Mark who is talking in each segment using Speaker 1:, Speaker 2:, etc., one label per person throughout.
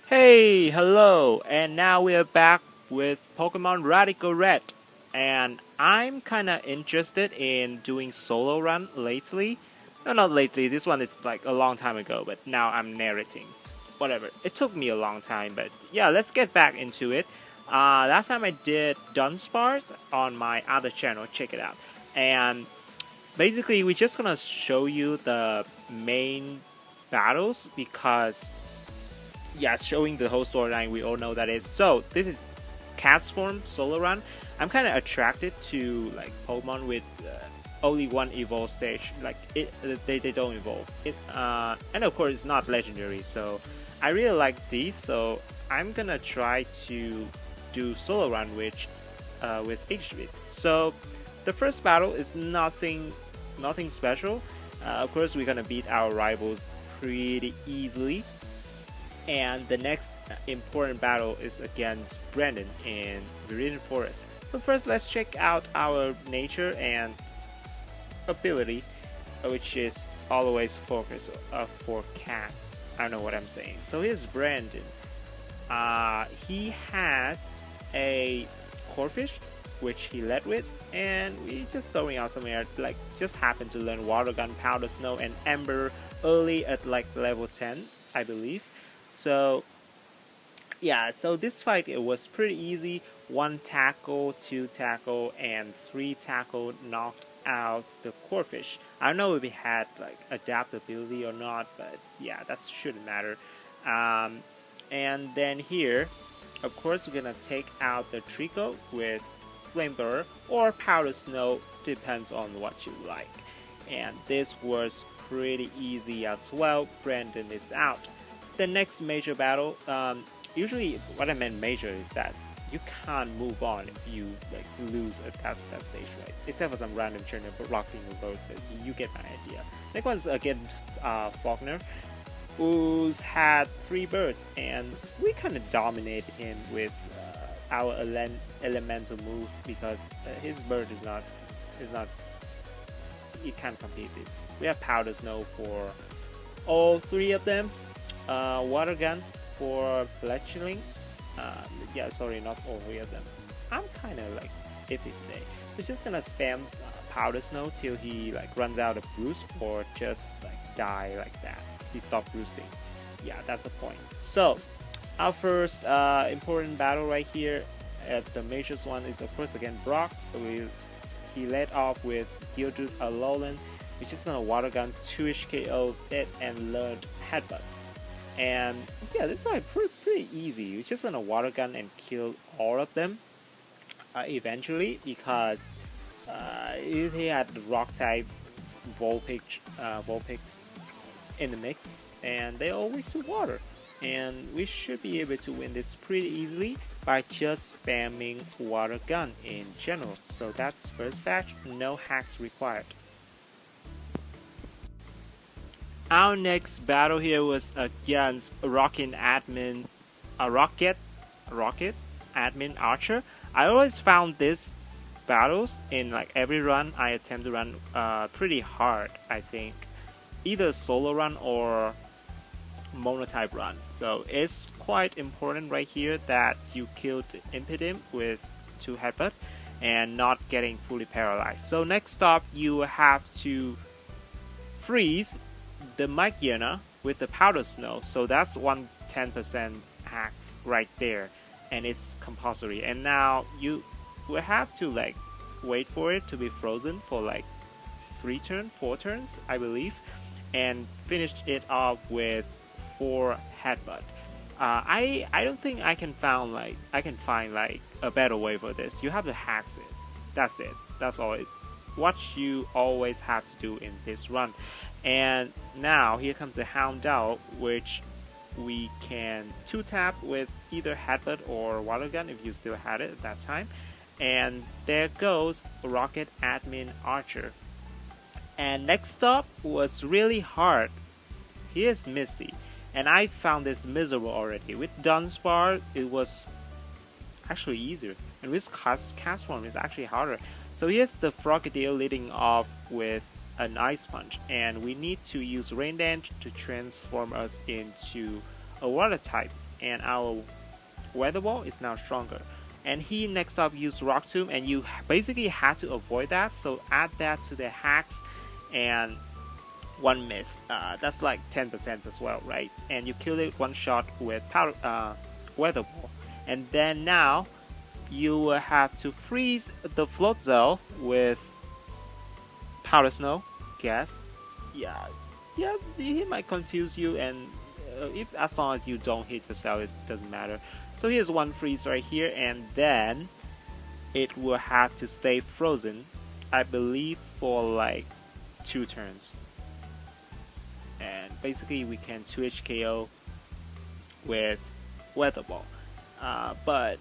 Speaker 1: Hey, hello, and now we are back with Pokemon Radical Red. And I'm kinda interested in doing solo run lately. No, not lately, this one is like a long time ago, but now I'm narrating. Whatever, it took me a long time, but yeah, let's get back into it. Last time I did Dunsparce on my other channel, check it out. And basically, we're just gonna show you the main battles because yeah, showing the whole storyline, we all know that is. So this is Castform solo run. I'm kind of attracted to like Pokemon with only one evolve stage. Like they don't evolve. And of course it's not legendary. So I really like these. So I'm gonna try to do solo run with each of it. So the first battle is nothing special. Of course we're gonna beat our rivals pretty easily. And the next important battle is against Brandon in Viridian Forest. So first let's check out our nature and ability, which is always focus for cast. I don't know what I'm saying. So here's Brandon. He has a Corphish, which he led with, and we just throwing out some air, like just happened to learn Water Gun, Powder Snow, and Ember early at like level 10, I believe. So yeah, so this fight it was pretty easy. 1 tackle, 2 tackle, and 3 tackle knocked out the Corphish. I don't know if it had like adaptability or not, but yeah, that shouldn't matter. And then here, of course, we're gonna take out the Trico with Flamethrower or Powder Snow, depends on what you like. And this was pretty easy as well. Brandon is out. The next major battle, usually what I meant major is that you can't move on if you like lose at that stage, right? Except for some random trainer blocking your boat, but you get my idea. Next one's against Faulkner, who's had 3 birds, and we kind of dominated him with our elemental moves because his bird is not, you can't compete this. We have Powder Snow for all 3 of them. Water Gun for Fletchling. Yeah, sorry, not all 3 of them. I'm kind of like iffy today. We're just gonna spam Powder Snow till he like runs out of boost or just like die like that. He stopped boosting. Yeah, that's the point. So our first important battle right here at the major one is of course against Brock. He led off with Geodude Alolan, which is gonna Water Gun 2-ish KO it and learned Headbutt. And yeah, this is pretty easy. You're just gonna Water Gun and kill all of them eventually because he had the Rock type Vulpix in the mix, and they all weak to water. And we should be able to win this pretty easily by just spamming Water Gun in general. So that's first batch, no hacks required. Our next battle here was against Rocket Admin Archer. I always found these battles in like every run I attempt to run pretty hard, I think. Either solo run or monotype run. So it's quite important right here that you killed Impidimp with 2 headbutt and not getting fully paralyzed. So next stop you have to freeze the Mygiana with the Powder Snow, so that's 110% hacks right there, and it's compulsory. And now you will have to like wait for it to be frozen for like 4 turns, I believe, and finished it off with 4 headbutt. I don't think I can find like a better way for this. You have to hacks it. That's it. That's all. What you always have to do in this run. And now here comes the Houndour, which we can 2-tap with either Headbutt or Water Gun if you still had it at that time. And there goes Rocket Admin Archer. And next stop was really hard. Here's Misty. And I found this miserable already. With Dunsparce, it was actually easier. And with Castform, it's actually harder. So here's the Frogadier leading off with an Ice Punch, and we need to use Rain Dance to transform us into a Water type. and our Weather Ball is now stronger. And he next up used Rock Tomb, and you basically had to avoid that, so add that to the hacks, and one miss. That's like 10% as well, right? And you kill it one shot with Weather Ball. And then now, you will have to freeze the Float Cell with Powder Snow, guess. Yeah, yeah, he might confuse you, and if as long as you don't hit the cell, it doesn't matter. So here's one freeze right here, and then it will have to stay frozen, I believe, for like 2 turns. And basically we can 2H KO with Weather Ball. But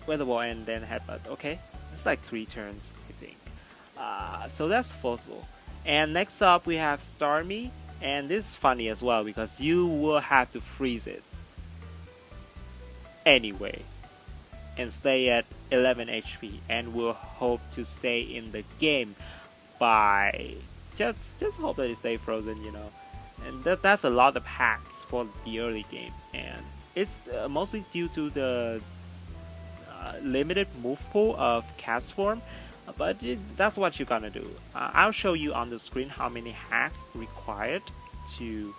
Speaker 1: Weather Ball and then Headbutt, okay? It's like 3 turns, I think. So that's Fossil. And next up we have Starmie, and this is funny as well because you will have to freeze it anyway and stay at 11 HP, and will hope to stay in the game by just hope that it stay frozen, you know. And that's a lot of hacks for the early game, and it's mostly due to the limited move pool of Castform, but that's what you're gonna do. I'll show you on the screen how many hacks required to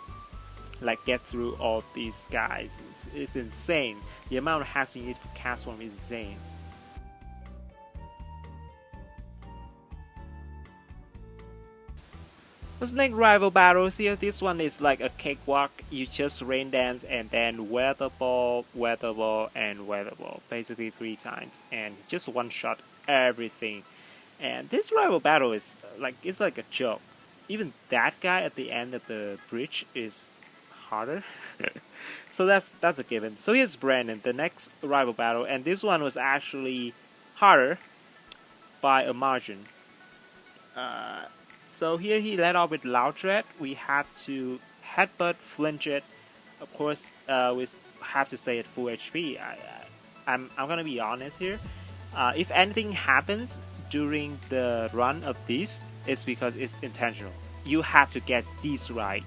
Speaker 1: like get through all these guys. It's insane. The amount of hacks you need for Castform is insane. For Snake Rival Battles here, this one is like a cakewalk. You just rain dance and then Weather Ball, and Weather Ball. Basically 3 times, and just one shot everything. And this rival battle is like, it's like a joke. Even that guy at the end of the bridge is harder. So that's a given. So here's Brandon, the next rival battle, and this one was actually harder by a margin. So here he led off with Loud Dread. We had to headbutt, flinch it. Of course, we have to stay at full HP. I'm gonna be honest here. If anything happens during the run of this, it's because it's intentional. You have to get these right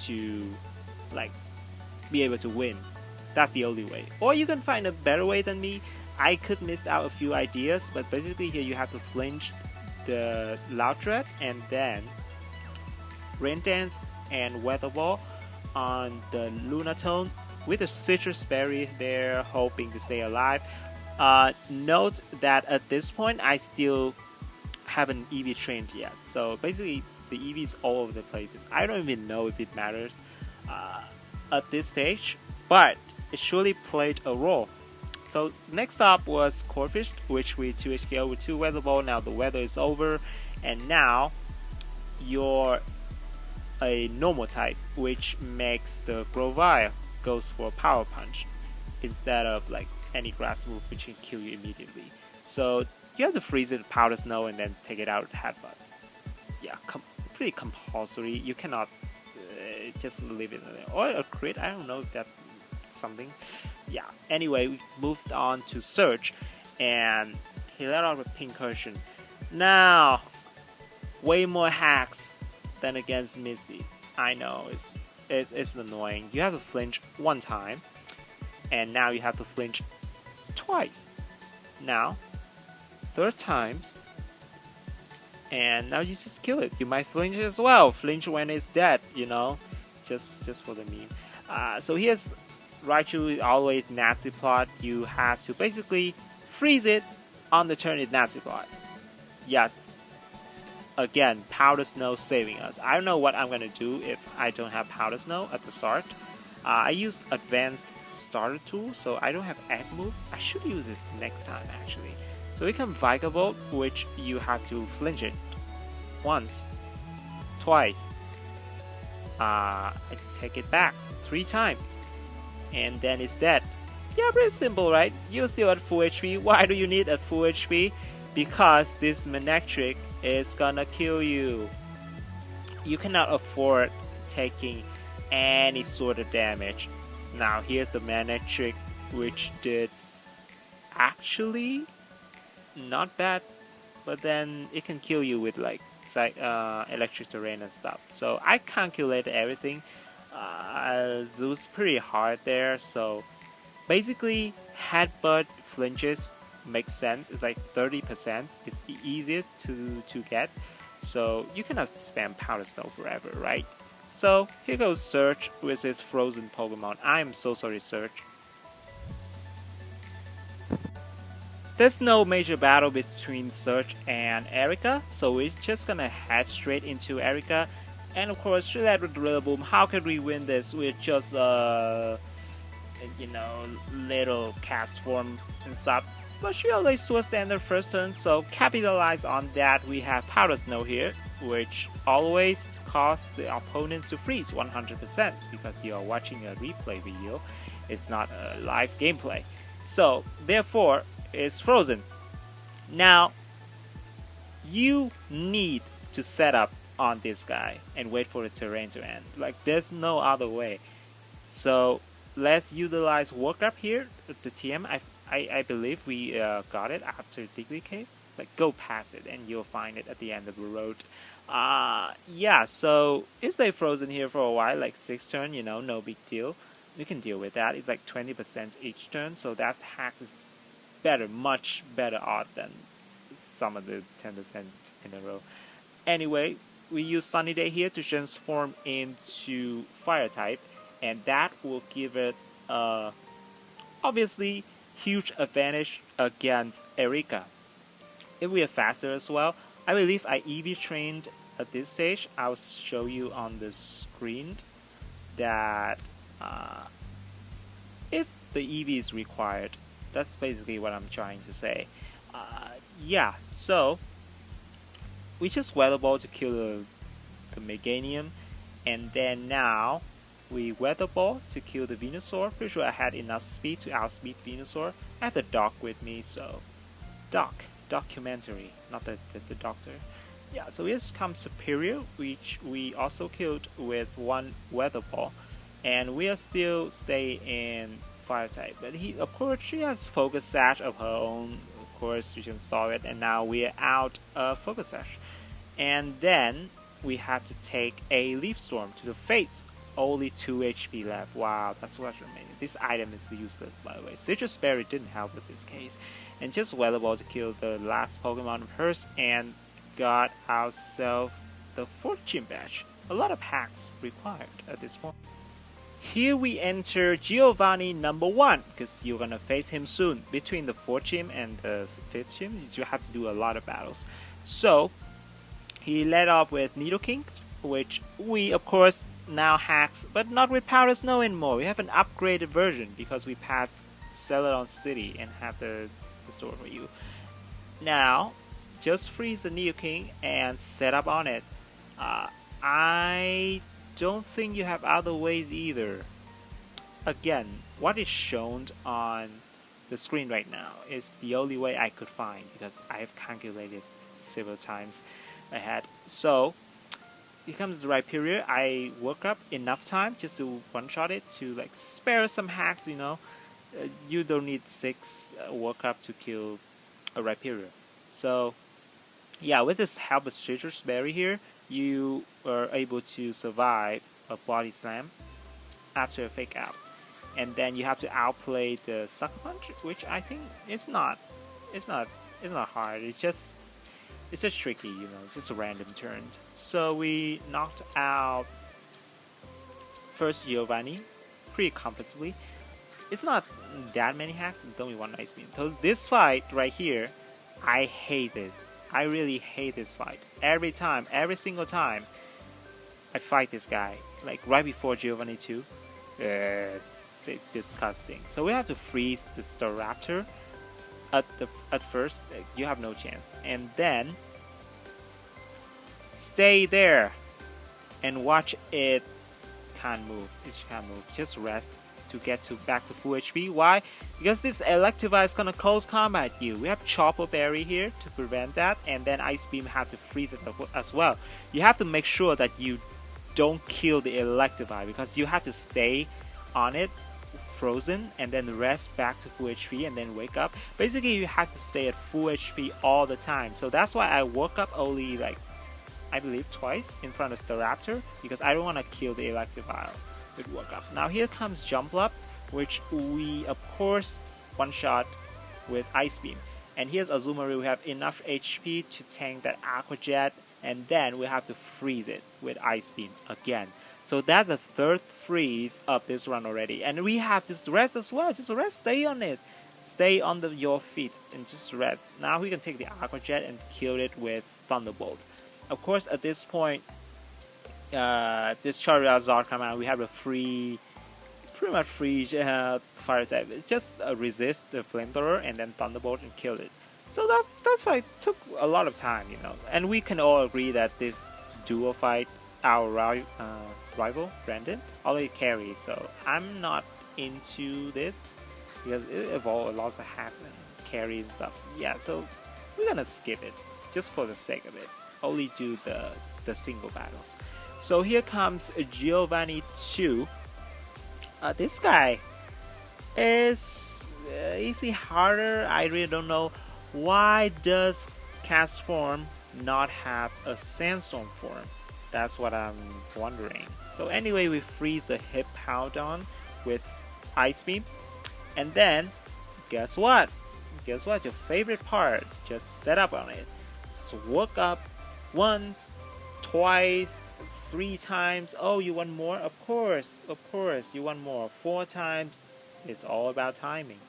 Speaker 1: to like be able to win. That's the only way. Or you can find a better way than me. I could miss out a few ideas, but basically here you have to flinch the Loud Dread and then Rain Dance and Weather Ball on the Lunatone with a Citrus Berry there, hoping to stay alive. Note that at this point I still haven't EV trained yet, so basically the EV is all over the places. I don't even know if it matters at this stage, but it surely played a role. So next up was Corfish, which we 2HKO with 2 Weather Ball. Now the weather is over, and now you're a normal type, which makes the Grovyle goes for Power Punch instead of like any grass move which can kill you immediately. So you have to freeze it, Powder Snow, and then take it out with Headbutt. Yeah, pretty compulsory. You cannot just leave it there. Or a crit, I don't know if that's something. Yeah, anyway, we moved on to Surge, and he let out a Pincushion. Now, way more hacks than against Misty. I know, it's annoying. You have to flinch 1 time, and now you have to flinch twice. Now, 3rd times, and now you just kill it. You might flinch as well. Flinch when it's dead, you know, just for the meme. So here's Raichu is always Nazi Plot. You have to basically freeze it on the turn it's Nazi Plot. Yes. Again, Powder Snow saving us. I don't know what I'm gonna do if I don't have Powder Snow at the start. I used Advanced Starter Tool, so I don't have Egg Move. I should use it next time actually. So we can Vigavolt, which you have to flinch it once, twice. I take it back 3 times, and then it's dead. Yeah, pretty simple, right? You're still at full HP. Why do you need at full HP? Because this Manectric is gonna kill you. You cannot afford taking any sort of damage. Now here's the Manectric, which did actually not bad, but then it can kill you with like electric terrain and stuff. So I calculated everything. Zeus pretty hard there, so basically headbutt flinches makes sense. It's like 30%. It's the easiest to get. So you cannot spam Powder Snow forever, right? So here goes Surge with his frozen Pokemon. I'm so sorry, Surge. There's no major battle between Surge and Erika, so we're just gonna head straight into Erika. And of course, she led with Rillaboom. How could we win this with just you know, little Castform and stuff? But she always Sword Standard first turn, so capitalize on that. We have Powder Snow here, which always causes the opponents to freeze 100% because you are watching a replay video. It's not a live gameplay. So therefore, it's frozen. Now, you need to set up on this guy and wait for the terrain to end. Like, there's no other way. So let's utilize Walk Up here. The TM, I believe we got it after Digley Cave. Like, go past it and you'll find it at the end of the road. Yeah, so it stay frozen here for a while, like 6 turns, you know, no big deal. You can deal with that. It's like 20% each turn, so that hack is better, much better odd than some of the 10% in a row. Anyway, we use Sunny Day here to transform into Fire type, and that will give it obviously huge advantage against Erika. If we are faster as well, I believe I EV trained at this stage. I'll show you on the screen that if the EV is required, that's basically what I'm trying to say. Yeah, so we just Weather Ball to kill the Meganium, and then now we Weather Ball to kill the Venusaur. Pretty sure I had enough speed to outspeed Venusaur. I have the Doc with me, so documentary, not the doctor. Yeah, so here's comes Superior, which we also killed with 1 Weather Ball, and we are still stay in Fire type. But of course, she has Focus Sash of her own. Of course, we can stall it, and now we are out of Focus Sash. And then we have to take a Leaf Storm to the face. Only 2 HP left. Wow, that's what remaining. This item is useless, by the way. Citrus Berry didn't help with this case. And just Weather Ball to kill the last Pokemon of hers, and got ourselves the Fortune Badge. A lot of hacks required at this point. Here we enter Giovanni number 1, because you're gonna face him soon. Between the 4th gym and the 5th gym, you have to do a lot of battles. So he led off with Nidoking, which we of course now hacks, but not with Powder Snow anymore. We have an upgraded version because we passed Celadon City and have the store for you. Now, just freeze the Nidoking and set up on it. I don't think you have other ways either. Again, what is shown on the screen right now is the only way I could find because I have calculated several times ahead. So here comes the Rhyperior. I woke up enough time just to one-shot it to like spare some hacks, you know. You don't need 6 woke up to kill a Rhyperior. So yeah, with this help of Citrus Berry here, you are able to survive a Body Slam after a Fake Out. And then you have to outplay the Sucker Punch, which I think it's not hard. It's just tricky, you know, just a random turn. So we knocked out first Giovanni pretty comfortably. It's not that many hacks, it's only 1 Ice Beam. So this fight right here, I hate this. I really hate this fight. Every time, every single time I fight this guy, like right before Giovanni 2, it's disgusting. So we have to freeze the Staraptor at first. You have no chance, and then stay there and watch it can't move. It can't move. Just rest to get back to full HP. Why? Because this Electivire is gonna close combat you. We have Chopper Berry here to prevent that, and then Ice Beam have to freeze it as well. You have to make sure that you don't kill the Electivire because you have to stay on it frozen and then rest back to full HP and then wake up. Basically, you have to stay at full HP all the time. So that's why I woke up only like I believe twice in front of Staraptor because I don't want to kill the Electivire. Woke up. Now here comes Jump Up. which we of course one shot with Ice Beam. And here's Azumarill, we have enough HP to tank that Aqua Jet, and then we have to freeze it with Ice Beam again. So that's the third freeze of this run already. And we have this rest as well, just rest, stay on it. Stay on your feet and just rest. Now we can take the Aqua Jet and kill it with Thunderbolt. Of course at this point, this Charizard come out, we have a pretty much free fire type. It's just resist the flamethrower and then Thunderbolt and kill it. So that fight took a lot of time, you know. And we can all agree that this duo fight, our rival Brandon already carries. So I'm not into this because it involves lots of hacks and carry and stuff. Yeah, so we're gonna skip it just for the sake of it. Only do the single battles. So here comes Giovanni 2. This guy is he harder? I really don't know. Why does Castform not have a Sandstorm form? That's what I'm wondering. So anyway, we freeze the Hippowdon with Ice Beam, and then guess what? Guess what? Your favorite part? Just set up on it. Just work up once, twice, 3 times. Oh, you want more? Of course, you want more. 4 times. It's all about timing.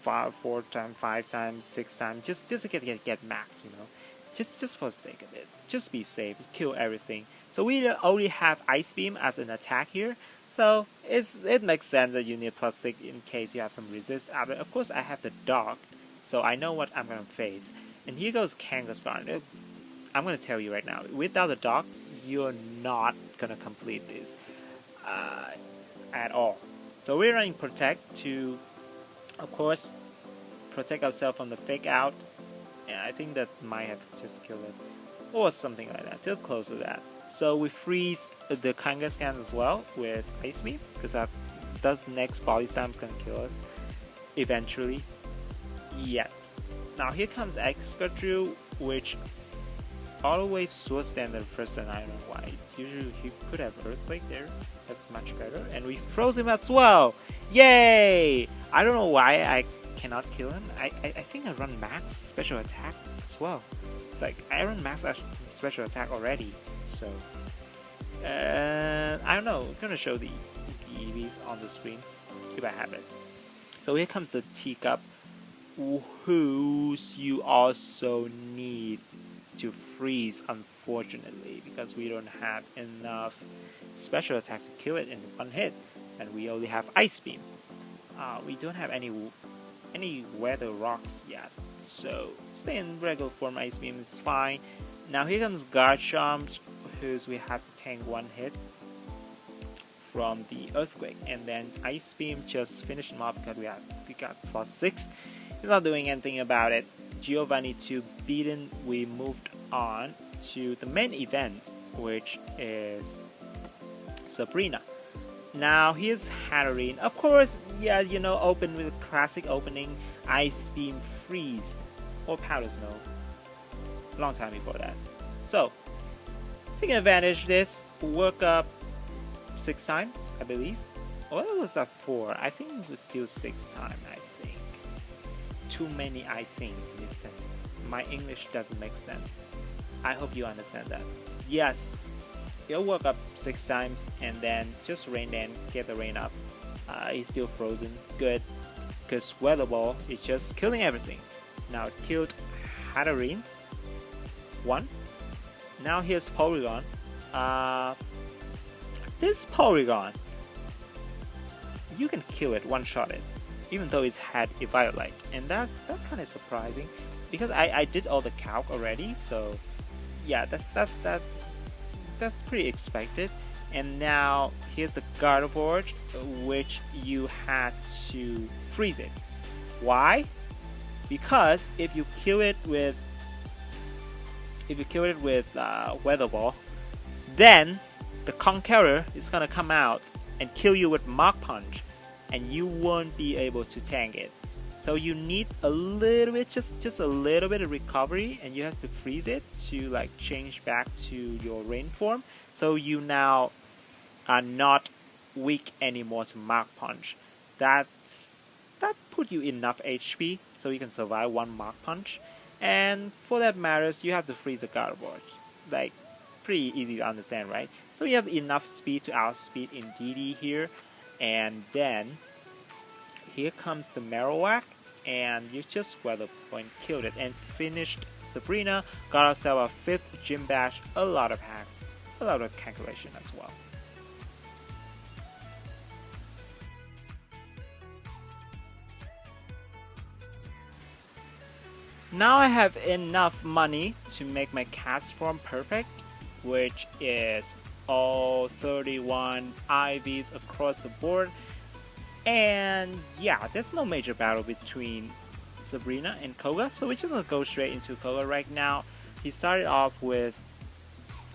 Speaker 1: 4 times, 5 times, 6 times. Just to get max, you know. Just for the sake of it. Just be safe. Kill everything. So we already have Ice Beam as an attack here. So it makes sense that you need +6 in case you have some resist. But of course, I have the dog, so I know what I'm gonna face. And here goes Kangaskhan. I'm gonna tell you right now. Without the dog, you're not gonna complete this at all. So we're running Protect to, of course, protect ourselves from the fake out. And I think that might have just killed it, or something like that. Too close to that. So we freeze the Kangaskhan as well with Ice Beam, because that next body slam is gonna kill us eventually. Yet. Now here comes Excadrill, which always Sword Standard first, and I don't know why. Usually he could have Earthquake there. That's much better. And we froze him as well. Yay! I don't know why I cannot kill him. I think I run max special attack as well. It's like I run max special attack already. So I don't know. I'm gonna show the EVs on the screen if I have it. So here comes the Teacup, whose you also need to freeze, unfortunately, because we don't have enough special attack to kill it in one hit, and we only have Ice Beam. We don't have any weather rocks yet, so stay in regular form. Ice Beam is fine. Now here comes Garchomp, whose we have to tank 1 hit from the Earthquake, and then Ice Beam just finished him off because we got +6. He's not doing anything about it. Giovanni 2 beaten. We moved on to the main event, which is Sabrina. Now here's Hatterene. Of course, yeah, you know, open with a classic opening, Ice Beam Freeze, or Powder Snow. Long time before that. So, taking advantage of this, work up 6 times, I believe. Or it was that 4. I think it was still 6 times, I think. Too many I think in this sense. My English doesn't make sense. I hope you understand that. Yes, you'll work up 6 times and then just rain dance, get the rain up. He's still frozen. Good. Because Weather Ball is just killing everything. Now it killed Hatterene. 1. Now here's Porygon. This Porygon, you can kill it, one-shot it, even though it's had a Violet, and that's kind of surprising because I did all the calc already. So yeah, that's pretty expected. And now here's the Gardevoir, which you had to freeze it. Why? Because if you kill it with Weather Ball, then the Conqueror is gonna come out and kill you with Mach Punch, and you won't be able to tank it. So you need a little bit, just a little bit of recovery, and you have to freeze it to like change back to your rain form. So you now are not weak anymore to Mach Punch. that put you enough HP so you can survive one Mach Punch. And for that matters, you have to freeze a Gardevoir. Like, pretty easy to understand, right? So you have enough speed to outspeed Indeedee here. And then, here comes the Marowak. And you just weather point, killed it, and finished Sabrina. Got ourselves a 5th Gym Badge, a lot of hacks, a lot of calculation as well. Now I have enough money to make my Castform perfect, which is all 31 IVs across the board. And yeah, there's no major battle between Sabrina and Koga, so we're just gonna go straight into Koga right now. He started off with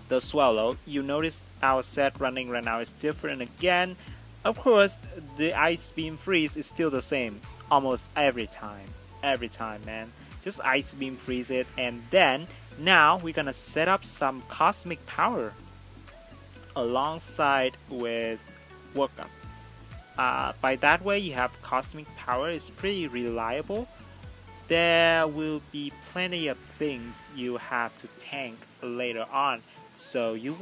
Speaker 1: the Swallow. You notice our set running right now is different again. Of course, the Ice Beam Freeze is still the same almost every time. Every time, man. Just Ice Beam Freeze it, and then now we're gonna set up some Cosmic Power alongside with Workup. By that way, you have Cosmic Power is pretty reliable. There will be plenty of things you have to tank later on, so you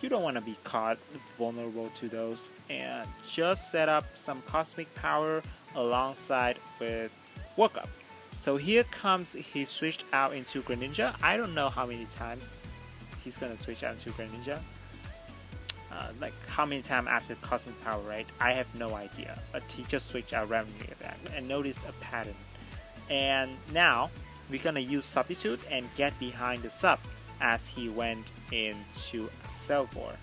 Speaker 1: don't want to be caught vulnerable to those. And just set up some Cosmic Power alongside with Workup. So here comes, he switched out into Greninja. I don't know how many times he's gonna switch out into Greninja. Like how many times after Cosmic Power, right? I have no idea, but he just switched out randomly like that and noticed a pattern. And now we're gonna use Substitute and get behind the sub as he went into Cellcore.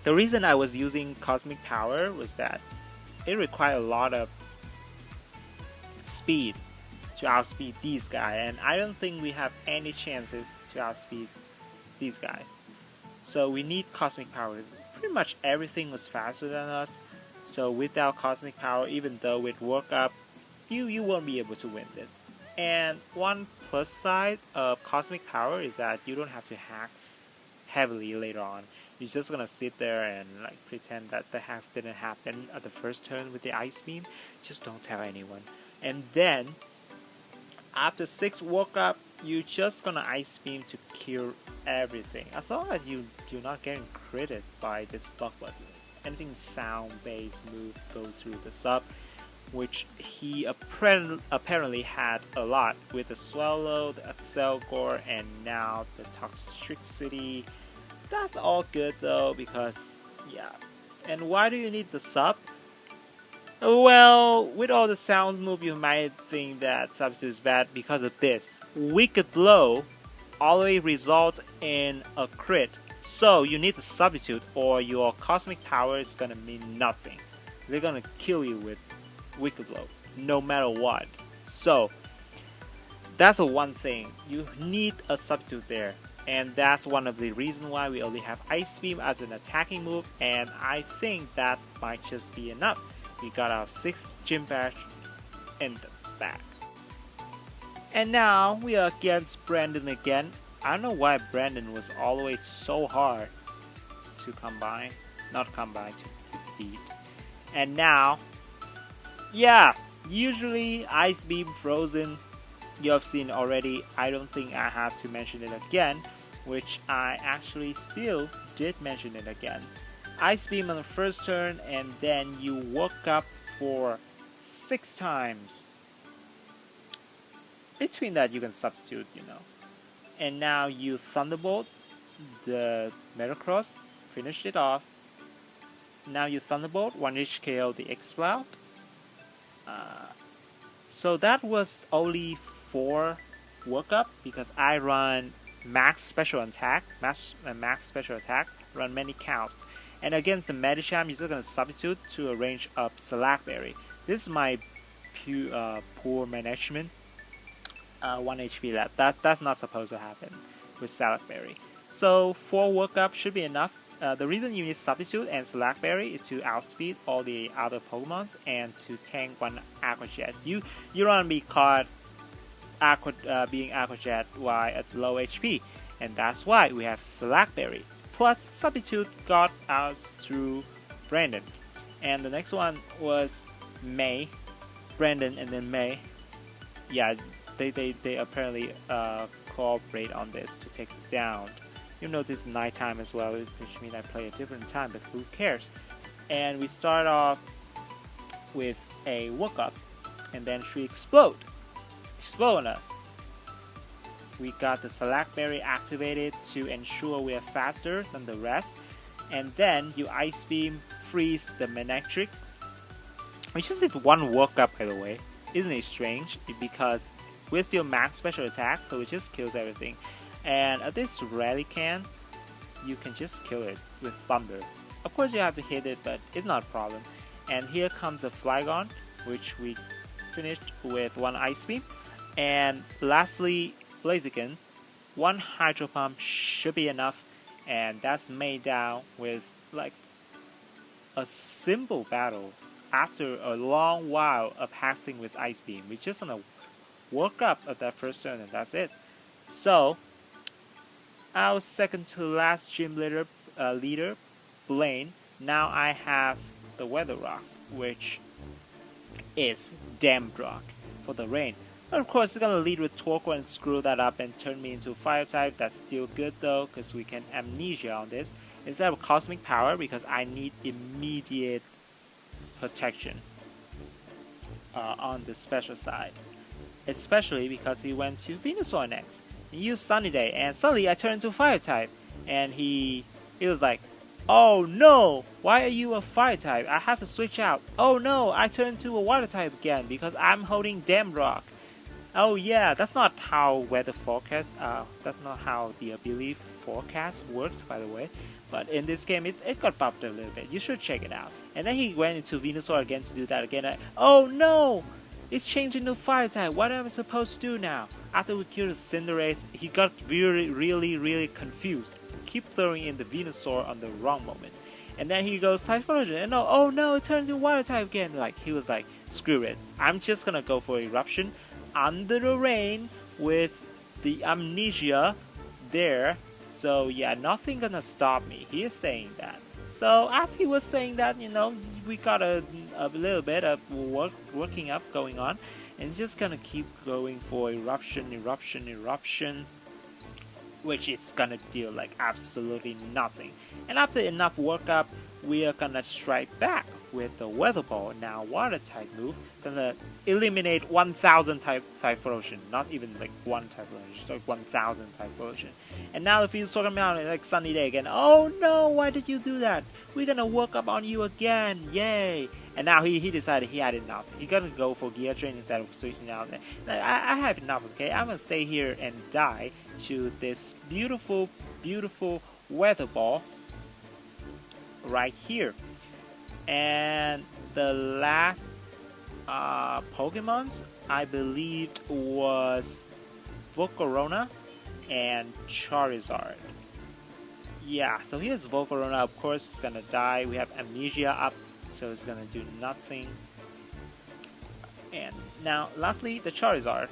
Speaker 1: The reason I was using Cosmic Power was that it required a lot of speed to outspeed these guys, and I don't think we have any chances to outspeed these guys. So we need Cosmic Power. Pretty much everything was faster than us, so without Cosmic Power, even though with Workup, you won't be able to win this. And one plus side of Cosmic Power is that you don't have to hacks heavily later on. You're just gonna sit there and like pretend that the hacks didn't happen at the first turn with the Ice Beam. Just don't tell anyone. And then after 6 Workup, you're just gonna Ice Beam to kill everything. As long as you're not getting critted by this Blockbuster. Anything sound-based move goes through the sub, which he apparently had a lot with the Swallow, the Cellcore, and now the Toxtricity. That's all good though, because yeah. And why do you need the sub? Well, with all the sound move, you might think that Substitute is bad because of this. Wicked Blow always results in a crit, so you need the Substitute or your Cosmic Power is gonna mean nothing. They're gonna kill you with Wicked Blow, no matter what. So, that's the one thing. You need a Substitute there. And that's one of the reasons why we only have Ice Beam as an attacking move, and I think that might just be enough. We got our 6th Gym Badge in the back. And now we are against Brandon again. I don't know why Brandon was always so hard to combine. Not combine, to defeat. And now, yeah, usually Ice Beam Frozen, you have seen already. I don't think I have to mention it again, which I actually still did mention it again. Ice Beam on the first turn, and then you woke up for 6 times. Between that, you can substitute, you know. And now you Thunderbolt the Metagross, finished it off. Now you Thunderbolt, 1 HKO the Exploud. So that was only 4 workup because I run max special attack, max special attack, run many counts. And against the Medicham, you're just gonna substitute to a range of Slackberry. This is my poor management. 1 HP left. That's not supposed to happen with Slackberry. So 4 workup should be enough. The reason you need Substitute and Slackberry is to outspeed all the other Pokemons and to tank 1 Aqua Jet. You don't want to be caught being Aqua Jet while at low HP, and that's why we have Slackberry. Plus Substitute got us through Brandon. And the next one was May, Brandon, and then May. Yeah, they apparently cooperate on this to take this down. You know, this is nighttime as well, which means I play a different time, but who cares? And we start off with a woke up, and then she explode on us. We got the select berry activated to ensure we are faster than the rest, and then you ice beam freeze the Manectric. We just did one woke up, by the way. Isn't it strange? Because we're still max special attack, so it just kills everything. And at this Relican, you can just kill it with Thunder. Of course you have to hit it, but it's not a problem. And here comes the Flygon, which we finished with one Ice Beam. And lastly, Blaziken. One Hydro Pump should be enough, and that's made down with like a simple battle. After a long while of hacking with Ice Beam, we just gonna work up at that first turn, and that's it. So, our second to last gym leader, Blaine. Now I have the Weather Rocks, which is Damned Rock for the rain. But of course, it's gonna lead with Torkoal and screw that up and turn me into Fire type. That's still good though, because we can Amnesia on this instead of Cosmic Power, because I need immediate protection on the special side, especially because he went to Venusaur next. He used Sunny Day, and suddenly I turned into Fire type, and he was like, "Oh no, why are you a Fire type? I have to switch out. Oh no, I turned to a Water type again because I'm holding Damn Rock." Oh yeah, that's not how weather forecast. That's not how the ability forecast works, by the way. But in this game, it got buffed a little bit. You should check it out. And then he went into Venusaur again to do that again. Oh no! It's changed into Fire type. What am I supposed to do now? After we killed the Cinderace, he got really confused. Keep throwing in the Venusaur on the wrong moment. And then he goes Typhlosion, and oh no, it turns into Water type again. Like, he was like, screw it. I'm just gonna go for Eruption under the rain with the Amnesia there. So yeah, nothing gonna stop me. He is saying that. So after he was saying that, you know, we got a little bit of working up going on, and it's just gonna keep going for eruption, which is gonna deal like absolutely nothing. And after enough workup, we are gonna strike back with the Weather Ball. Now Water type move, gonna eliminate 1000 type Typhlosion, not even like one Typhlosion, just like 1000 Typhlosion. And now if he's talking about like Sunny Day again, oh no, why did you do that? We're gonna work up on you again, yay! And now he decided he had enough. He's gonna go for Gear Train instead of switching out. I have enough, okay? I'm gonna stay here and die to this beautiful Weather Ball right here. And the last Pokemons, I believed, was Volcarona and Charizard. Yeah, so here's Volcarona. Of course, it's gonna die. We have Amnesia up, so it's gonna do nothing. And now, lastly, the Charizard.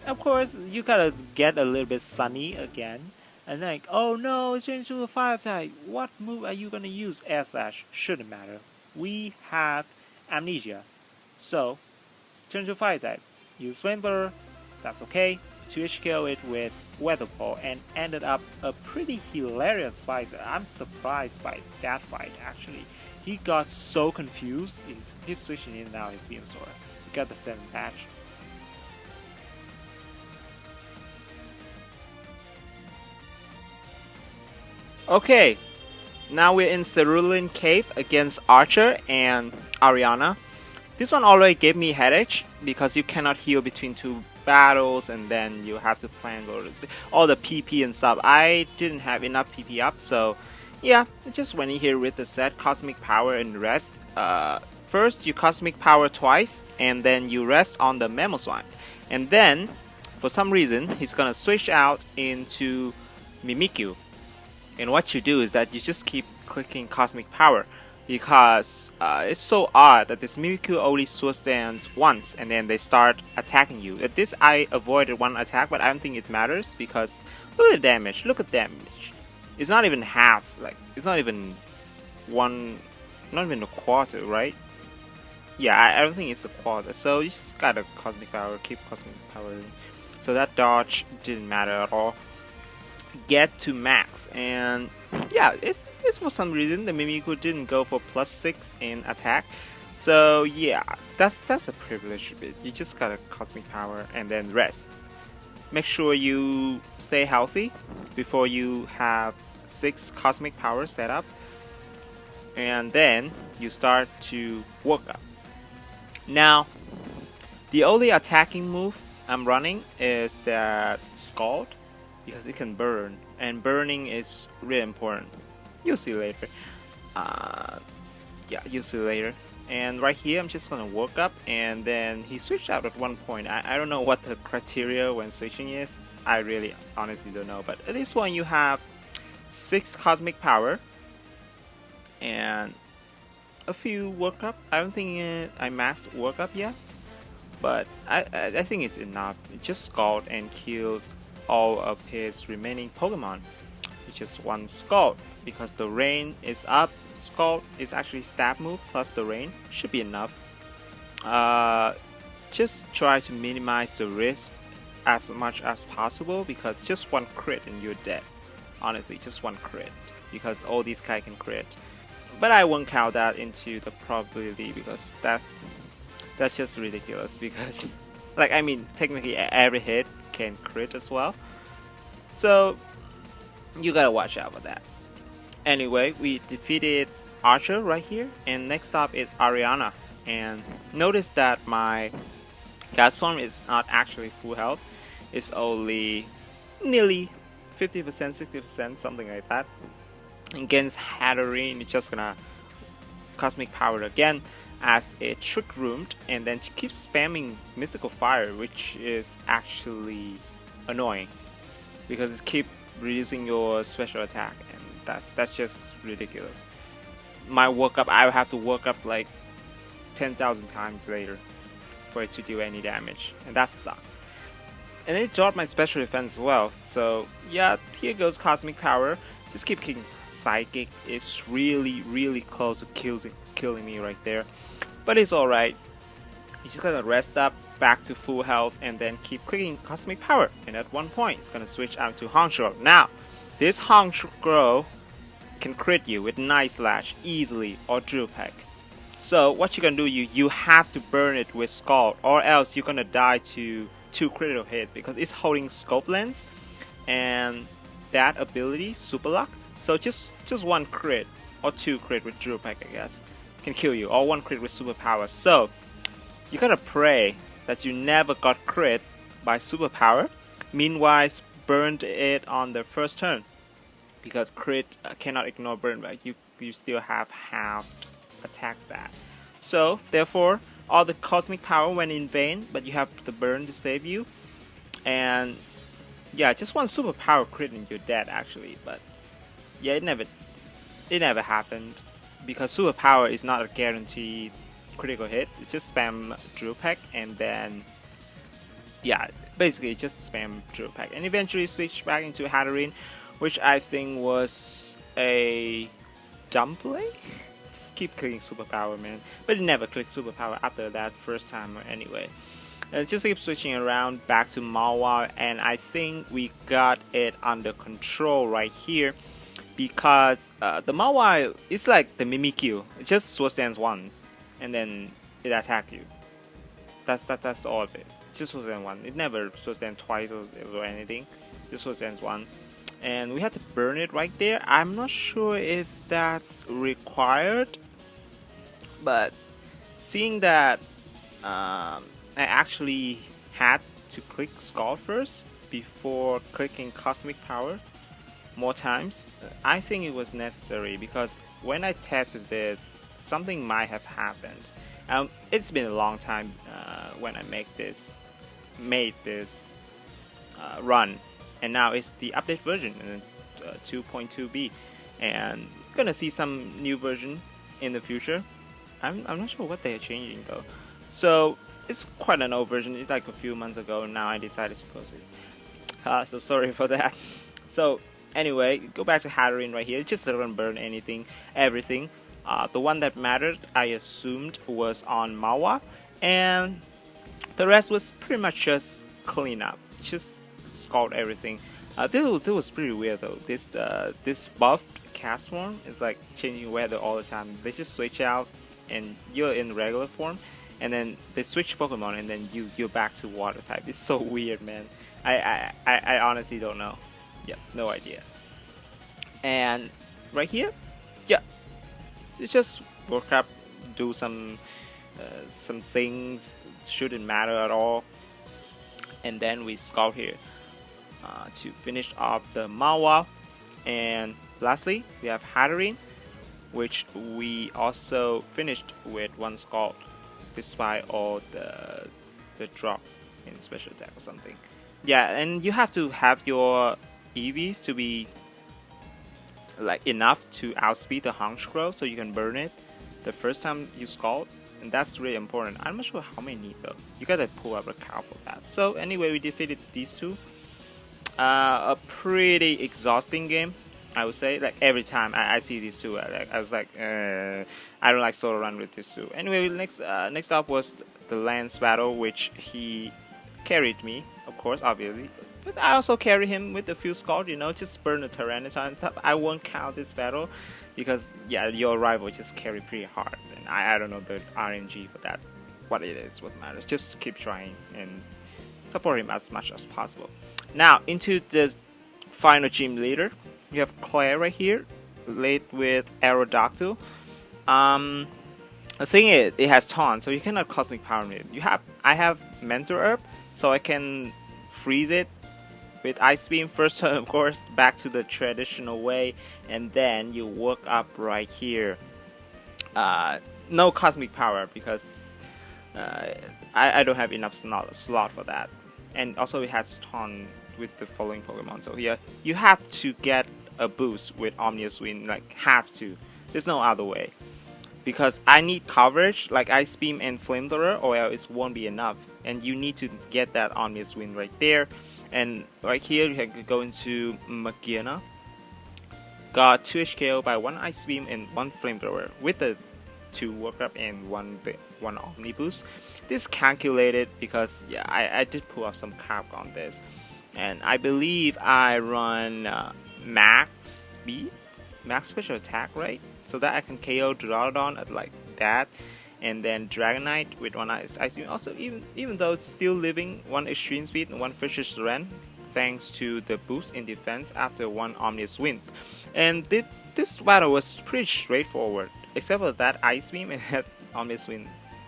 Speaker 1: Of course, you gotta get a little bit sunny again. And like, oh no, it's changed to a Fire type. What move are you gonna use? Air Slash. Shouldn't matter. We have Amnesia. So, turn to Fire type. Use Flamethrower. That's okay. 2H kill it with Weather Ball and ended up a pretty hilarious fight. I'm surprised by that fight actually. He got so confused. He keeps switching in and out his Venusaur. He got the 7th patch. Okay, now we're in Cerulean Cave against Archer and Ariana. This one already gave me headache because you cannot heal between two battles, and then you have to plan all the PP and stuff. I didn't have enough PP up, so yeah, I just went in here with the set Cosmic Power and rest. First you Cosmic Power twice, and then you rest on the Mamoswine. And then, for some reason, he's gonna switch out into Mimikyu. And what you do is that you just keep clicking Cosmic Power, because it's so odd that this Mimikyu only sword stands once and then they start attacking you. At this I avoided one attack, but I don't think it matters because look at the damage, look at damage. It's not even half, like it's not even one not even a quarter, right? Yeah, I don't think it's a quarter. So you just got a cosmic power, keep cosmic power. So that dodge didn't matter at all. Get to max, and yeah, it's for some reason the Mimikyu didn't go for +6 in attack. So yeah, that's a privilege bit. You just got a cosmic power and then rest. Make sure you stay healthy before you have 6 cosmic power set up, and then you start to work up. Now, the only attacking move I'm running is that Scald, because it can burn, and burning is really important. You'll see later. Yeah, you'll see later. And right here, I'm just gonna work up, and then he switched out at one point. I don't know what the criteria when switching is. I really honestly don't know. But at this one, you have 6 cosmic power and a few work up. I don't think I maxed work up yet, but I think it's enough. It just Scald and kills all of his remaining Pokemon, which is 1 Scald. Because the rain is up, Scald is actually stab move plus the rain should be enough. Just try to minimize the risk as much as possible, because just 1 crit and you're dead. Honestly, just 1 crit, because all these guys can crit. But I won't count that into the probability, because that's just ridiculous. Because like, I mean, technically every hit can crit as well, so you gotta watch out for that. Anyway, we defeated Archer right here, and next up is Ariana. And notice that my Castform is not actually full health, it's only nearly 50%, 60%, something like that. Against Hatterene, it's just gonna cosmic power again as it trick roomed, and then she keeps spamming mystical fire, which is actually annoying because it keeps reducing your special attack, and that's just ridiculous. My work up, I would have to work up like 10,000 times later for it to do any damage, and that sucks. And it dropped my special defense as well, so yeah, here goes cosmic power. Just keep kicking. Psychic is really close to killing me right there, but it's alright. You just gotta rest up, back to full health, and then keep clicking cosmic power, and at one point it's gonna switch out to Honchkrow. Now this Honchkrow can crit you with Night Slash easily, or Drill Peck. So what you can do, you have to burn it with Scald, or else you're gonna die to 2 critical hit, because it's holding Scope Lens and that ability Super Luck. So just 1 crit or 2 crit with Drill Peck, I guess, can kill you, or 1 crit with superpower. So you gotta pray that you never got crit by superpower. Meanwhile, burned it on the first turn, because crit cannot ignore burn back. You still have halved attack stat. So therefore, all the cosmic power went in vain, but you have the burn to save you. And yeah, just 1 superpower crit and you're dead actually. But yeah, it never happened, because superpower is not a guaranteed critical hit. It's just spam Drill Peck, and then yeah, basically just spam Drill Peck, and eventually switch back into Hatterene, which I think was a dumb play. Just keep clicking superpower, man. But it never clicked superpower after that first time anyway. And just keep switching around back to Mawile, and I think we got it under control right here, because the Mawile is like the Mimikyu. It just sword stance once and then it attack you. That's all of it. It's just sword stance one. It never sword stance twice or anything. Just sword stance one. And we had to burn it right there. I'm not sure if that's required, but seeing that I actually had to click Scald first before clicking Cosmic Power more times, I think it was necessary, because when I tested this, something might have happened. It's been a long time when I made this run, and now it's the update version, 2.2b, and you're gonna see some new version in the future. I'm not sure what they are changing though. So it's quite an old version. It's like a few months ago, and now I decided to post it. So sorry for that. So anyway, go back to Hatterene right here. It just doesn't burn everything. The one that mattered, I assumed, was on Mawa, and the rest was pretty much just clean up, just sculpt everything. This was pretty weird though. This buffed Castform is like changing weather all the time. They just switch out, and you're in regular form, and then they switch Pokemon, and then you're back to water type. It's so weird, man. I honestly don't know. Yeah, no idea. And right here, yeah, it's just work up, do some things. Shouldn't matter at all. And then we scout here to finish off the Mawa. And lastly, we have Hatterene, which we also finished with one scout, despite all the drop in special attack or something. Yeah, and you have to have your EVs to be like enough to outspeed the Honchkrow so you can burn it the first time you scout, and that's really important. I'm not sure how many though. You gotta pull up a count for that. So anyway, we defeated these two. A pretty exhausting game, I would say. Like every time I see these two, I was like, I don't like solo run with these two. Anyway, next up was the Lance battle, which he carried me, of course, obviously. But I also carry him with a few scald, you know, just burn the Tyranitar and stuff. I won't count this battle because, yeah, your rival just carry pretty hard. And I don't know the RNG for that, what it is, what matters. Just keep trying and support him as much as possible. Now, into the final gym leader. You have Claire right here, led with Aerodactyl. The thing is, it has Taunt, so you cannot Cosmic Power it. I have Mentor Herb, so I can freeze it with Ice Beam first turn, of course, back to the traditional way, and then you work up right here. No Cosmic Power because I don't have enough slot for that, and also it has Taunt with the following Pokemon. So here you have to get a boost with Omnius Wind, like have to. There's no other way. Because I need coverage like Ice Beam and Flamethrower, or else it won't be enough. And you need to get that Omnius Wind right there. And right here you can go into Magina. Got 2 HKO by 1 Ice Beam and 1 Flamethrower with the 2 workup and 1 Omni Boost. This is calculated because yeah, I did pull up some cap on this. And I believe I run max speed, max special attack, right? So that I can KO Duraludon at like that, and then Dragonite with 1 Ice Beam. Also, even though it's still living 1 Extreme Speed and 1 Fisher's Rend, thanks to the boost in defense after 1 Omnius Wind. And this battle was pretty straightforward, except for that Ice Beam and that Omnius Wind.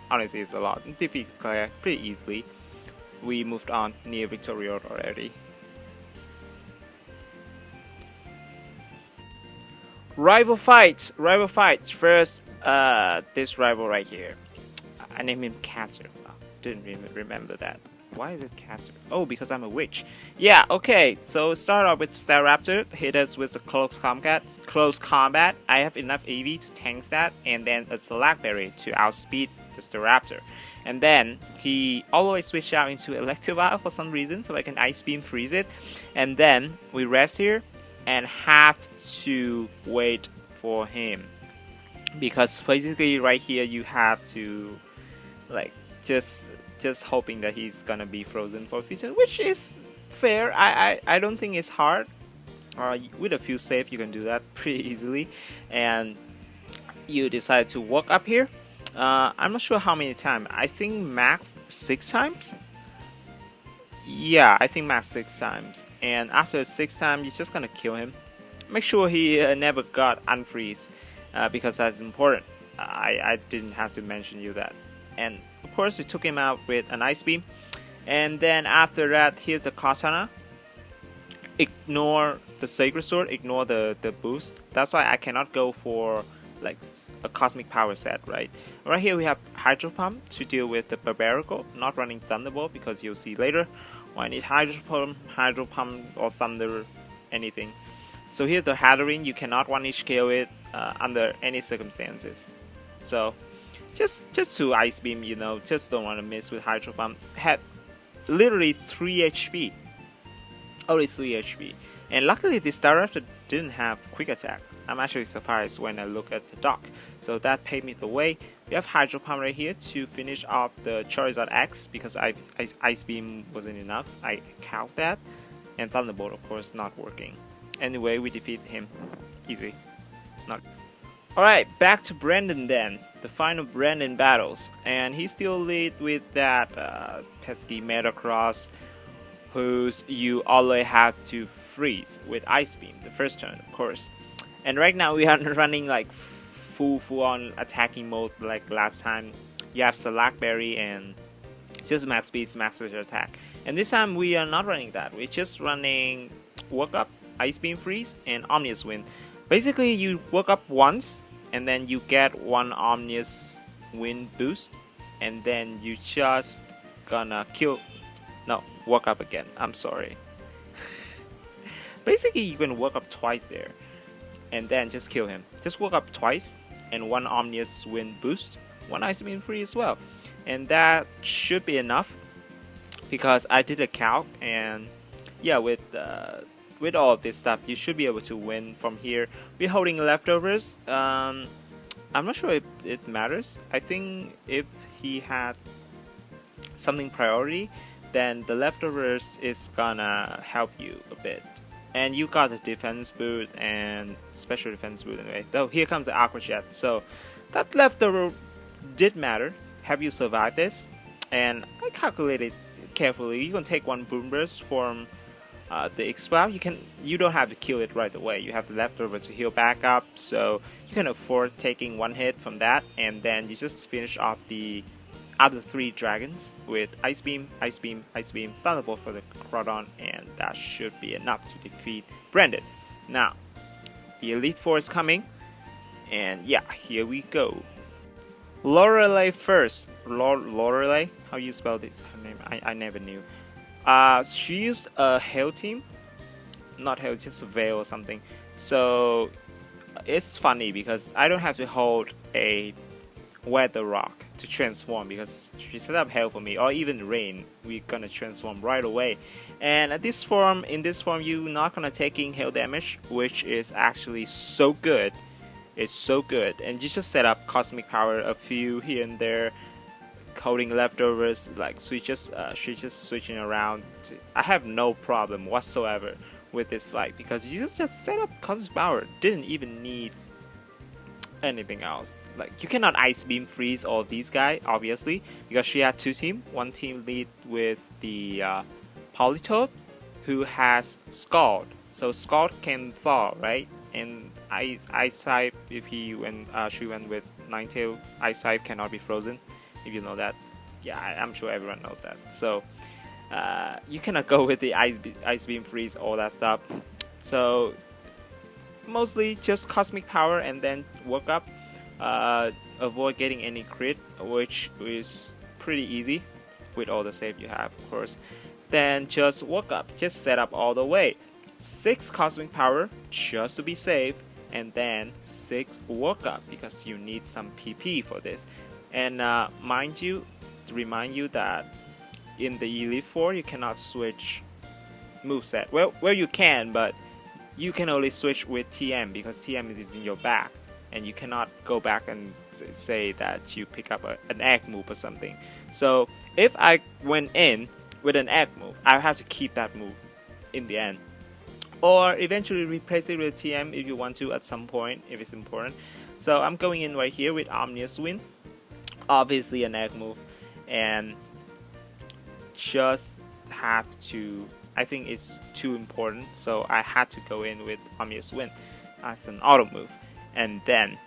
Speaker 1: Honestly, it's a lot. Defeat Claire pretty easily. We moved on near Victory Road already. Rival fights. First, this rival right here. I named him Caster. Oh, didn't even remember that. Why is it Caster? Oh, because I'm a witch. Yeah, okay. So start off with Staraptor. Hit us with a close combat. I have enough AV to tank that, and then a Select Berry to outspeed the Staraptor. And then he always switched out into Electivire for some reason, so I can Ice Beam freeze it. And then we rest here and have to wait for him, because basically right here you have to like just hoping that he's gonna be frozen for a future, which is fair. I don't think it's hard. With a few save you can do that pretty easily, and you decide to walk up here. I'm not sure how many times. I think max 6 times. Yeah, I think max 6 times. And after 6 times, you're just gonna kill him. Make sure he never got unfreeze, because that's important. I didn't have to mention you that. And of course, we took him out with an Ice Beam. And then after that, here's the Katana. Ignore the Sacred Sword, ignore the boost. That's why I cannot go for like a Cosmic Power set, right? Right here we have Hydro Pump to deal with the Barbarical, not running Thunderbolt because you'll see later. I need Hydro Pump or Thunder, anything. So here's the Hatterene, you cannot 1-hit KO it under any circumstances. So just to Ice Beam, you know, just don't want to miss with Hydro Pump. Had literally 3 HP. Only 3 HP. And luckily this Staraptor didn't have quick attack. I'm actually surprised when I look at the dock. So that paved me the way. We have Hydro Pump right here to finish off the Charizard X because Ice Beam wasn't enough. I count that. And Thunderbolt, of course, not working. Anyway, we defeat him. Easy. Not. Alright, back to Brandon then. The final Brandon battles. And he still lead with that pesky Metacross, whose you always have to freeze with Ice Beam, the first turn, of course. And right now we are running like full on attacking mode like last time. You have Slackberry and just max speed, max special attack. And this time we are not running that. We're just running Woke Up, Ice Beam Freeze, and Omnious Wind. Basically, you woke up once, and then you get one Omnious Wind boost, and then you just gonna kill. No, woke up again. I'm sorry. Basically, you can woke up twice there, and then just kill him. Just woke up twice, and one Omnious Wind boost, one Ice Beam Free as well, and that should be enough. Because I did a calc, and yeah, with all of this stuff, you should be able to win from here. We're holding leftovers. I'm not sure if it matters. I think if he had something priority, then the leftovers is gonna help you a bit. And you got the defense boot and special defense boot anyway. Though here comes the Aqua Jet, so that leftover did matter. Have you survived this? And I calculated carefully. You can take one Boom Burst from the Exploud. You don't have to kill it right away. You have the leftovers to heal back up, so you can afford taking one hit from that, and then you just finish off the other 3 dragons with Ice Beam, Ice Beam, Ice Beam, Thunderbolt for the Crawdon, and that should be enough to defeat Brandon. Now, the Elite Four is coming, and yeah, here we go. Lorelei first. Lorelei? How you spell this? Her name? I never knew. She used a Hail Team. Not Hail, just a Veil or something. So, it's funny because I don't have to hold a Weather Rock to transform because she set up Hail for me, or even Rain. We're gonna transform right away. And in this form, you're not gonna taking Hail damage, which is actually so good. It's so good, and you just set up Cosmic Power, a few here and there, holding leftovers, like she's just switching around. I have no problem whatsoever with this fight because you just set up Cosmic Power. Didn't even need anything else. Like you cannot Ice Beam freeze all of these guys, obviously, because she had 2 teams. One team lead with the Politoed, who has Scald, so Scald can thaw, right? And Ice Type, if she went with Ninetale, Ice Type cannot be frozen, if you know that. Yeah, I'm sure everyone knows that. So you cannot go with the Ice Beam freeze, all that stuff. So mostly just Cosmic Power and then Woke Up. Avoid getting any crit, which is pretty easy with all the save you have, of course. Then just Woke Up, just set up all the way. 6 Cosmic Power just to be safe, and then 6 Woke Up because you need some PP for this. And mind you, to remind you that in the Elite Four you cannot switch moveset. Well, you can, but you can only switch with TM because TM is in your back, and you cannot go back and say that you pick up an egg move or something. So if I went in with an egg move, I have to keep that move in the end, or eventually replace it with TM if you want to at some point if it's important. So I'm going in right here with Omnious Wind, obviously an egg move, and just have to, I think it's too important, so I had to go in with Omnious Wind as an auto move. And then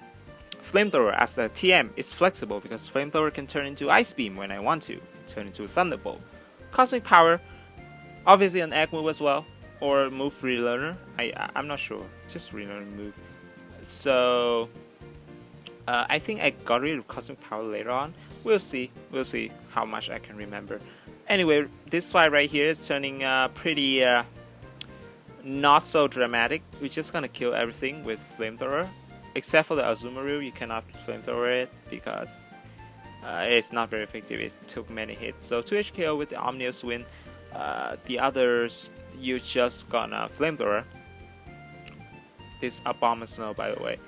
Speaker 1: Flamethrower as a TM is flexible because Flamethrower can turn into Ice Beam when I want to, turn into Thunderbolt. Cosmic Power, obviously an egg move as well, or move relearner. I'm not sure, just relearning move. So I think I got rid of Cosmic Power later on. We'll see how much I can remember. Anyway, this fight right here is turning pretty not so dramatic. We're just gonna kill everything with Flamethrower, except for the Azumarill. You cannot Flamethrower it because it's not very effective. It took many hits. So 2 HKO with the Omnious Wind. The others, you just gonna Flamethrower. this Abomasnow, by the way.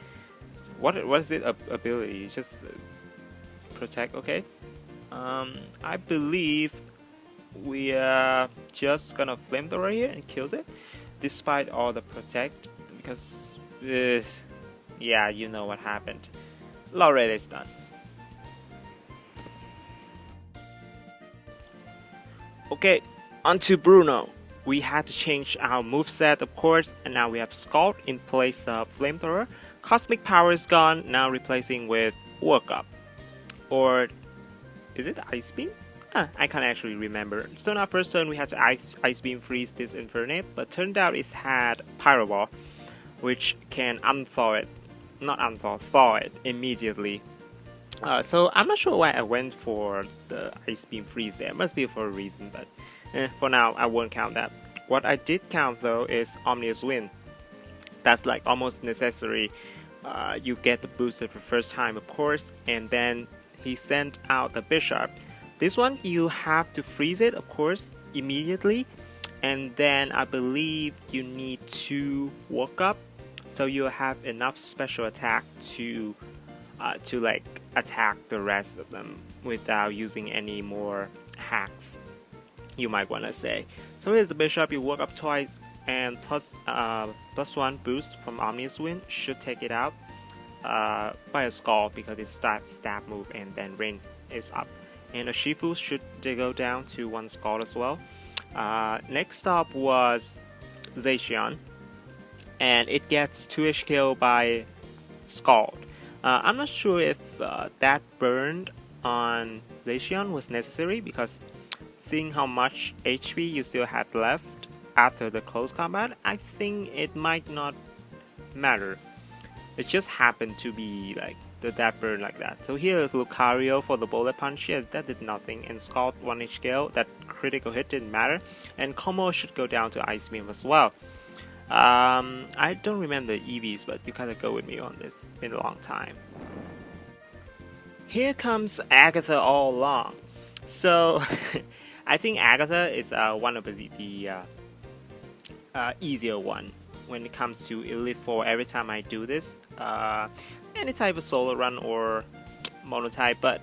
Speaker 1: What is it ability? Just protect, okay. I believe we are just gonna flamethrower here and kills it, despite all the protect, because yeah, you know what happened. Laurel is done. Okay, onto Bruno. We had to change our moveset, of course, and now we have Scald in place of Flamethrower. Cosmic Power is gone, now replacing with Work Up. Or is it Ice Beam? I can't actually remember. So now first turn we had to Ice Beam freeze this Infernape, but turned out it had Pyro Ball, which can unthaw it. Not unthaw, thaw it immediately. So I'm not sure why I went for the Ice Beam freeze there. Must be for a reason, but for now I won't count that. What I did count though is Omnious Wind. That's like almost necessary. You get the booster for first time, of course, and then he sent out the Bishop. This one you have to freeze it, of course, immediately, and then I believe you need to Work Up, so you have enough special attack to like attack the rest of them without using any more hacks, you might wanna say. So here's the Bishop. You Work Up twice, and +1 boost from Omnious Wind should take it out by a Scald because it's stab move, and then Rain is up. And a Shifu should go down to 1 Scald as well. Next up was Zacian, and it gets 2 HKO by Scald. I'm not sure if that burned on Zacian was necessary, because seeing how much HP you still had left after the close combat, I think it might not matter. It just happened to be like that burn like that. So here Lucario for the bullet punch, yeah, that did nothing, and Scald 1 HKO, that critical hit didn't matter, and Como should go down to Ice Beam as well. I don't remember the EVs, but you kind of go with me on this. It's been a long time. Here comes Agatha all along. So I think Agatha is one of the easier one when it comes to Elite Four. Every time I do this, any type of solo run or mono type, but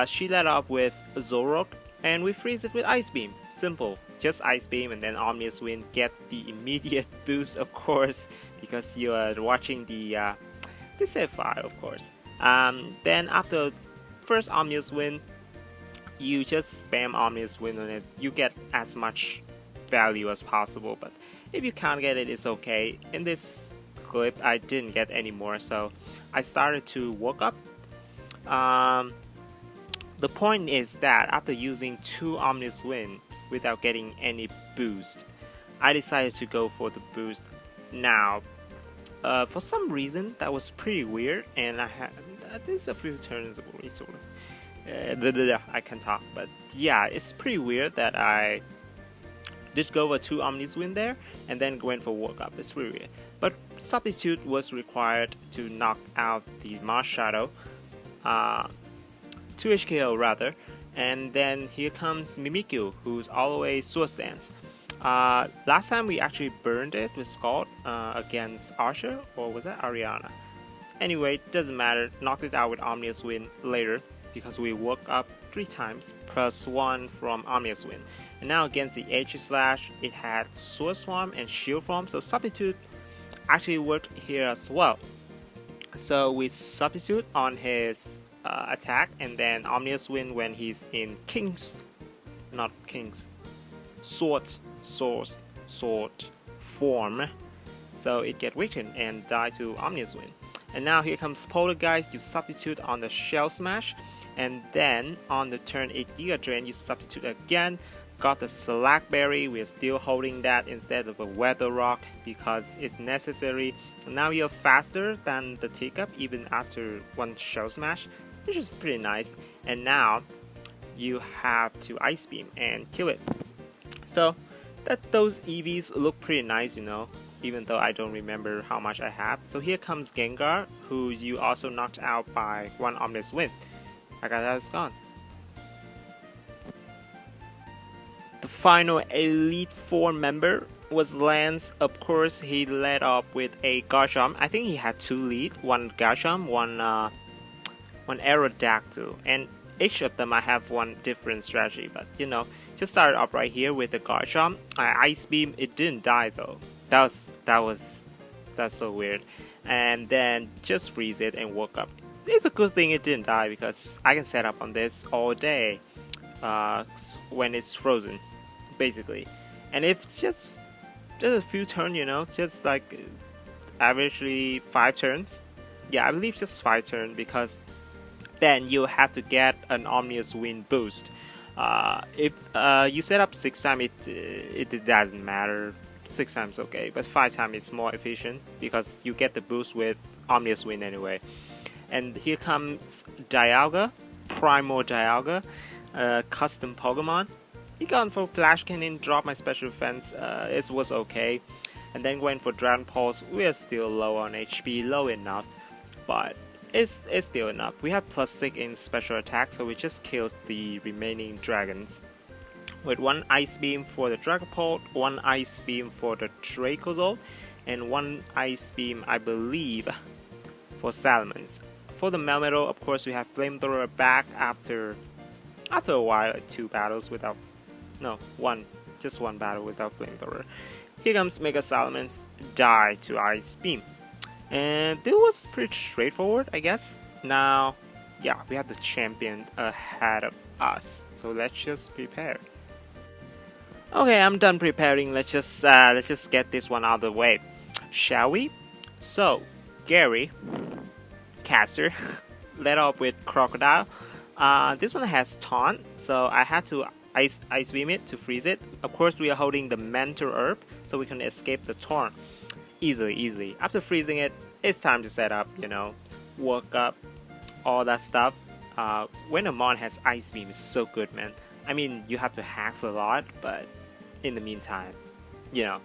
Speaker 1: she led off with Zorok, and we freeze it with Ice Beam. Simple, just Ice Beam, and then Omnious Wind get the immediate boost, of course, because you are watching the save file, of course. Then after first Omnious Wind, you just spam Omnious Wind on it. You get as much value as possible, but if you can't get it, it's okay. In this clip, I didn't get any more, so I started to Work Up. The point is that after using 2 Omnious Wind without getting any boost, I decided to go for the boost now. For some reason, that was pretty weird, and I had this a few turns recently. I can talk, but yeah, it's pretty weird that I did go for 2 Omnious Wind there and then went for Work Up. It's pretty weird. But Substitute was required to knock out the Mars Shadow, 2 HKO rather, and then here comes Mimikyu, who's always Sword Stance. Last time we actually burned it with Scald against Archer, or was that Ariana? Anyway, doesn't matter, knocked it out with Omnious Wind later because we Work Up 3 times, +1 from Omnious Wind. And now against the H-Slash, it had Sword Swarm and Shield Form, so Substitute actually worked here as well. So we Substitute on his attack, and then Omnious Wind when he's in Sword form, so it get weakened and die to Omnious Wind. And now here comes Poltergeist. You Substitute on the Shell Smash, and then on the turn 8 Giga Drain, you Substitute again. Got the Slack Berry. We're still holding that instead of a Weather Rock because it's necessary. And now you're faster than the Teacup even after 1 Shell Smash, which is pretty nice. And now you have to Ice Beam and kill it. So those EVs look pretty nice, you know, even though I don't remember how much I have. So here comes Gengar, who you also knocked out by 1 Omnious Wind. Agatha is gone. The final Elite Four member, was Lance. Of course, he led up with a Garchomp. I think he had 2 lead, one Garchomp, one Aerodactyl, and each of them I have one different strategy. But you know, just started up right here with the Garchomp. Ice Beam. It didn't die though. That's so weird. And then just freeze it and woke up. It's a good thing it didn't die because I can set up on this all day when it's frozen, basically. And if just a few turns, you know, just like averagely 5 turns. Yeah, I believe just 5 turns because then you have to get an Omnius Wind boost. If you set up 6 times, it doesn't matter. 6 times okay, but 5 times is more efficient because you get the boost with Omnius Wind anyway. And here comes Dialga, Primal Dialga, custom Pokemon. He gone for Flash Cannon, dropped my special defense, it was okay. And then went for Dragon Pulse. We are still low on HP, low enough, but it's still enough. We have +6 in special attack, so we just kills the remaining dragons. With 1 Ice Beam for the Dragapult, 1 Ice Beam for the Dracozolt, and 1 Ice Beam, I believe, for Salamence. For the Melmetal, of course, we have Flamethrower back after a while, 2 battles without, no, just one battle without Flamethrower. Here comes Mega Salamence, die to Ice Beam. And it was pretty straightforward, I guess. Now, yeah, we have the champion ahead of us, so let's just prepare. Okay, I'm done preparing. Let's just get this one out of the way, shall we? So, Gary, caster, led off with Crocodile. This one has taunt, so I had to ice beam it to freeze it. Of course, we are holding the Mental Herb, so we can escape the taunt easily. After freezing it, it's time to set up. You know, work up, all that stuff. When a mon has Ice Beam, it's so good, man. I mean, you have to hack a lot, but in the meantime, you know,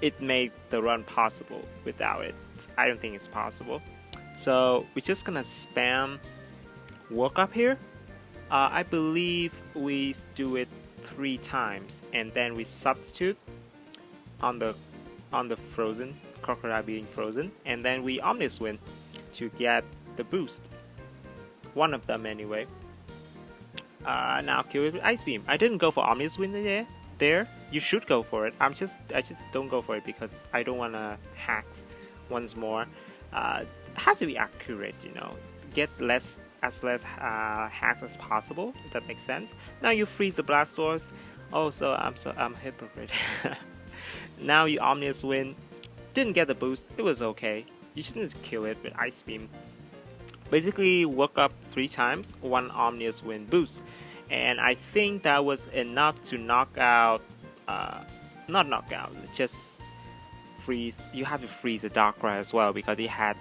Speaker 1: it made the run possible. Without it, I don't think it's possible. So we're just gonna spam work up here. I believe we do it 3 times, and then we substitute on the frozen Crocodile being frozen, and then we Omnius Wind to get the boost. One of them anyway. Now kill it with Ice Beam. I didn't go for Omnius Wind there. You should go for it. I just don't go for it because I don't wanna hacks once more. Have to be accurate, you know. Get less hacks as possible, if that makes sense. Now you freeze the Blastoise. Oh, I'm hypocrite. Now you Omnius Wind. Didn't get the boost. It was okay. You just need to kill it with Ice Beam. Basically, work up 3 times, 1 Omnius Wind boost. And I think that was enough to knock out, not knock out, just freeze. You have to freeze the Darkrai as well because it had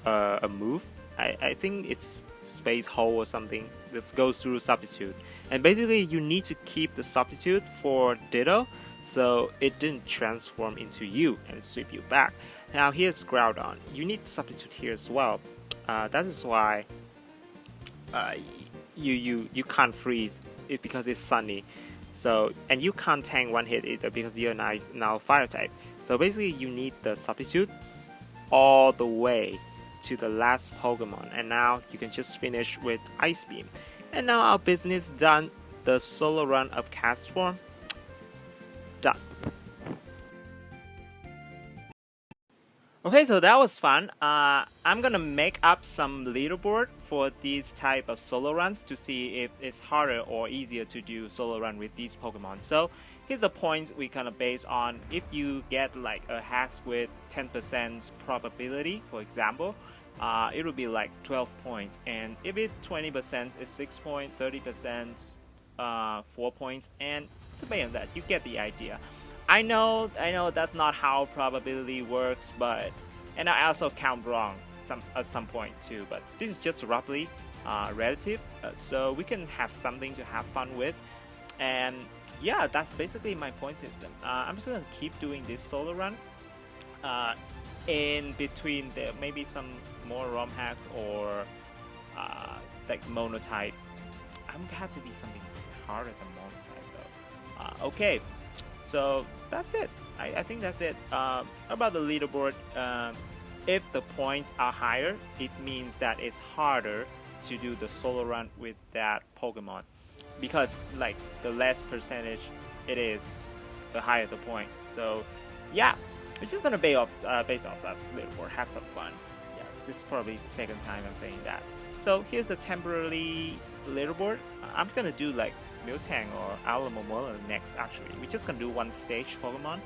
Speaker 1: a move. I think it's Space Hole or something that goes through Substitute. And basically you need to keep the Substitute for Ditto so it didn't transform into you and sweep you back. Now here's Groudon. You need to Substitute here as well. That is why you can't freeze it because it's sunny. So, and you can't tank 1 hit either because you're now fire type. So basically you need the Substitute all the way to the last Pokemon, and now you can just finish with Ice Beam. And now our business done. The solo run of Castform done. Okay, so that was fun. I'm gonna make up some leaderboard for these type of solo runs to see if it's harder or easier to do solo run with these Pokemon. So here's the points we kind of base on. If you get like a hacks with 10% probability, for example, it would be like 12 points. And if it's 20%, it's 6 points, 30%, 4 points, and so based on that, you get the idea. I know that's not how probability works, but and I also count wrong at some point too. But this is just roughly relative, so we can have something to have fun with. And yeah, that's basically my point system. I'm just gonna keep doing this solo run. In between, there maybe some more ROM hack or like monotype. I'm gonna have to be something harder than monotype though. Okay. So that's it. I think that's it. About the leaderboard, if the points are higher, it means that it's harder to do the solo run with that Pokemon, because like the less percentage it is, the higher the points. So yeah, we're just gonna base off that leaderboard, have some fun. Yeah, this is probably the second time I'm saying that. So here's the temporary leaderboard. I'm gonna do like Miltank or Alomomola next. Actually, we're just gonna do one stage Pokemon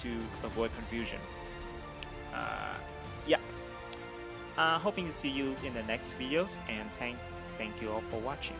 Speaker 1: to avoid confusion. Yeah. Hoping to see you in the next videos, and thank you all for watching.